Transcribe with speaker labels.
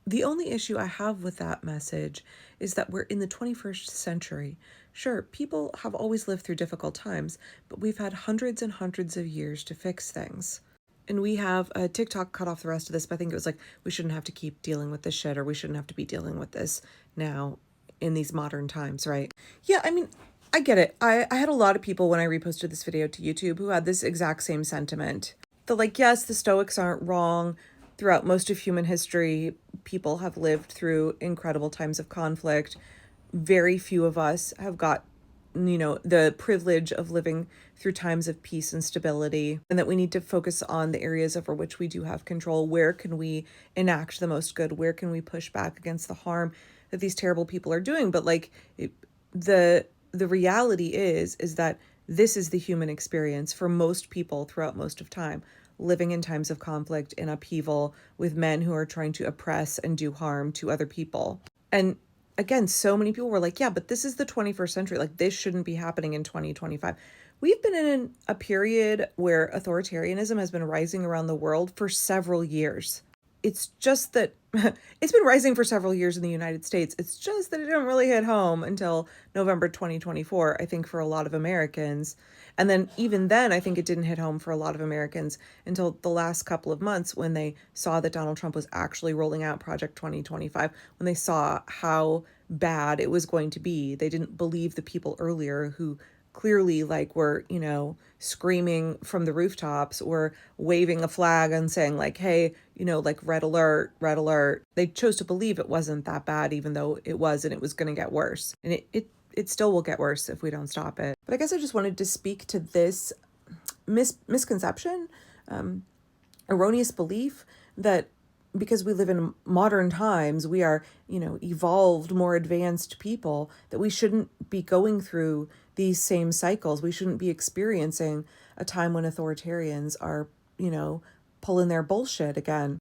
Speaker 1: The only issue I have with that message is that we're in the 21st century. Sure, people have always lived through difficult times, but we've had hundreds and hundreds of years to fix things. And we have TikTok cut off the rest of this, but I think it was like, we shouldn't have to keep dealing with this shit, or we shouldn't have to be dealing with this now in these modern times, right? Yeah, I mean, I get it. I had a lot of people when I reposted this video to YouTube who had this exact same sentiment. They're like, yes, the Stoics aren't wrong. Throughout most of human history, people have lived through incredible times of conflict. Very few of us have got, the privilege of living through times of peace and stability, and that we need to focus on the areas over which we do have control. Where can we enact the most good? Where can we push back against the harm that these terrible people are doing? But like, the reality is that this is the human experience for most people throughout most of time, living in times of conflict and upheaval with men who are trying to oppress and do harm to other people. And again, so many people were like, yeah, but this is the 21st century. Like, this shouldn't be happening in 2025. We've been in a period where authoritarianism has been rising around the world for several years. It's just that it's been rising for several years in the United States. It's just that it didn't really hit home until November 2024, I think, for a lot of Americans. And then, even then, I think it didn't hit home for a lot of Americans until the last couple of months, when they saw that Donald Trump was actually rolling out Project 2025, when they saw how bad it was going to be. They didn't believe the people earlier who clearly like were, screaming from the rooftops or waving a flag and saying like, hey, like, red alert, red alert. They chose to believe it wasn't that bad, even though it was, and it was going to get worse. And it still will get worse if we don't stop it. But I guess I just wanted to speak to this misconception, erroneous belief that because we live in modern times, we are, evolved, more advanced people, that we shouldn't be going through these same cycles. We shouldn't be experiencing a time when authoritarians are, pulling their bullshit again.